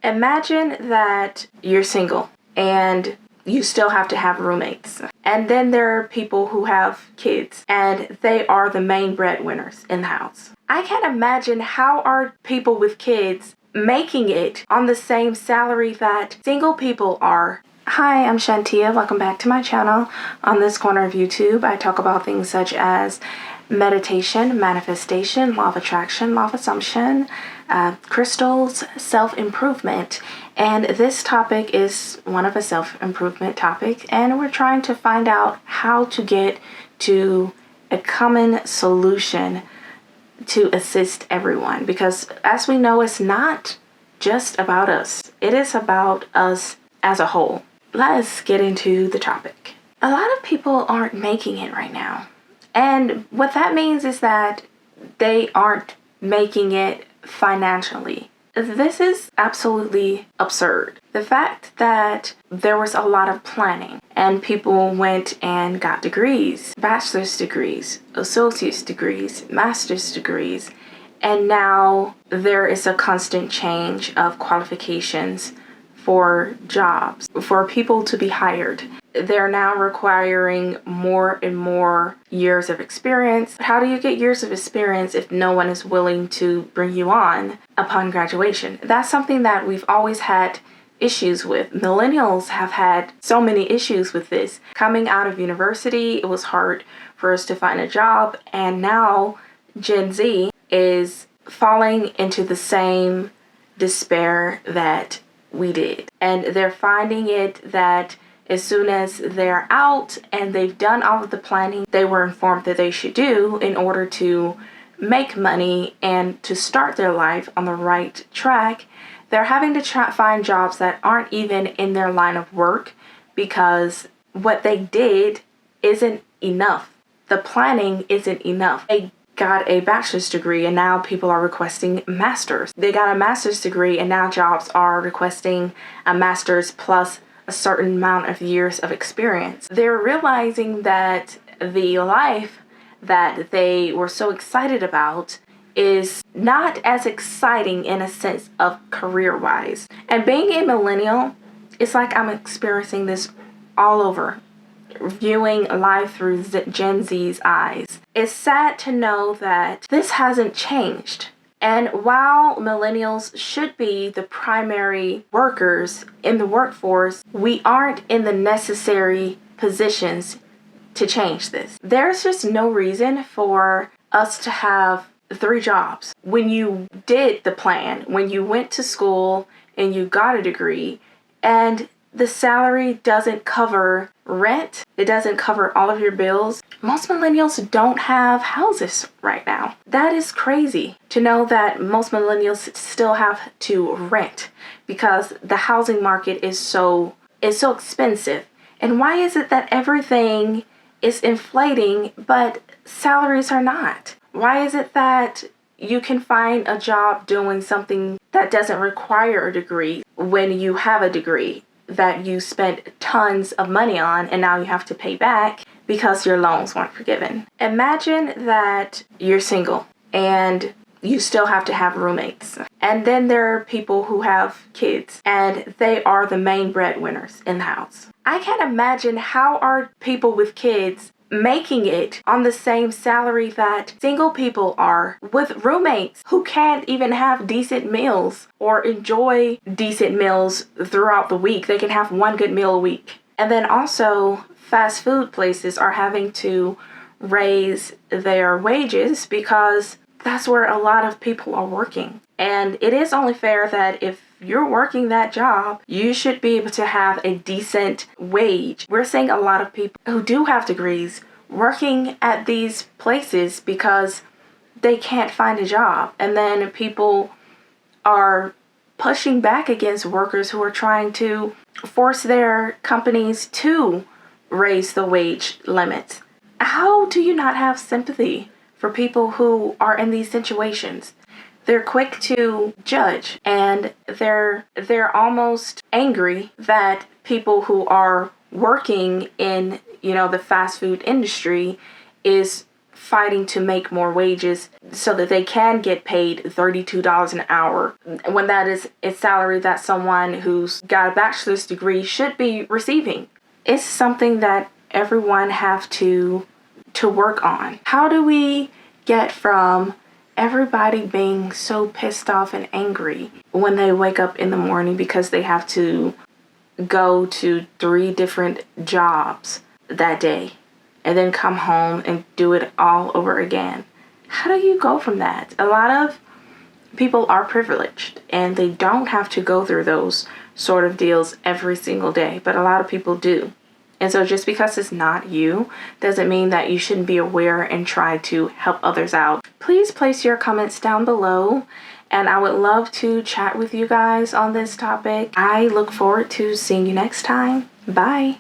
Imagine that you're single and you still have to have roommates. And then there are people who have kids and they are the main breadwinners in the house. I can't imagine how are people with kids making it on the same salary that single people are. Hi, I'm Shantia. Welcome back to my channel. On this corner of YouTube, I talk about things such as meditation, manifestation, law of attraction, law of assumption, crystals, self-improvement. And this topic is one of a self-improvement topic, and we're trying to find out how to get to a common solution to assist everyone. Because as we know, it's not just about us. It is about us as a whole. Let's get into the topic. A lot of people aren't making it right now. And what that means is that they aren't making it financially. This is absolutely absurd. The fact that there was a lot of planning and people went and got degrees, bachelor's degrees, associate's degrees, master's degrees, and now there is a constant change of qualifications for jobs, for people to be hired. They're now requiring more and more years of experience. How do you get years of experience if no one is willing to bring you on upon graduation? That's something that we've always had issues with. Millennials have had so many issues with this. Coming out of university, it was hard for us to find a job, and now Gen Z is falling into the same despair that we did. And they're finding it that as soon as they're out and they've done all of the planning they were informed that they should do in order to make money and to start their life on the right track, they're having to find jobs that aren't even in their line of work because what they did isn't enough. The planning isn't enough. They got a bachelor's degree and now people are requesting masters. They got a master's degree and now jobs are requesting a master's plus a certain amount of years of experience. They're realizing that the life that they were so excited about is not as exciting in a sense of career-wise. And being a millennial, it's like I'm experiencing this all over, viewing life through Gen Z's eyes. It's sad to know that this hasn't changed. And while millennials should be the primary workers in the workforce, we aren't in the necessary positions to change this. There's just no reason for us to have 3 jobs. When you did the plan, when you went to school and you got a degree, and the salary doesn't cover rent, it doesn't cover all of your bills. Most millennials don't have houses right now. That is crazy to know that most millennials still have to rent because the housing market is so expensive. And why is it that everything is inflating but salaries are not? Why is it that you can find a job doing something that doesn't require a degree when you have a degree that you spent tons of money on and now you have to pay back because your loans weren't forgiven? Imagine that you're single and you still have to have roommates. And then there are people who have kids and they are the main breadwinners in the house. I can't imagine how are people with kids making it on the same salary that single people are with roommates who can't even have decent meals or enjoy decent meals throughout the week. They can have one good meal a week. And then also fast food places are having to raise their wages because that's where a lot of people are working. And it is only fair that if you're working that job, you should be able to have a decent wage. We're seeing a lot of people who do have degrees working at these places because they can't find a job. And then people are pushing back against workers who are trying to force their companies to raise the wage limits. How do you not have sympathy for people who are in these situations? They're quick to judge and they're almost angry that people who are working in, the fast food industry is fighting to make more wages so that they can get paid $32 an hour when that is a salary that someone who's got a bachelor's degree should be receiving. It's something that everyone have to work on. How do we get from everybody being so pissed off and angry when they wake up in the morning because they have to go to 3 different jobs that day and then come home and do it all over again? How do you go from that? A lot of people are privileged and they don't have to go through those sort of deals every single day, but a lot of people do. And so just because it's not you doesn't mean that you shouldn't be aware and try to help others out. Please place your comments down below, and I would love to chat with you guys on this topic. I look forward to seeing you next time. Bye.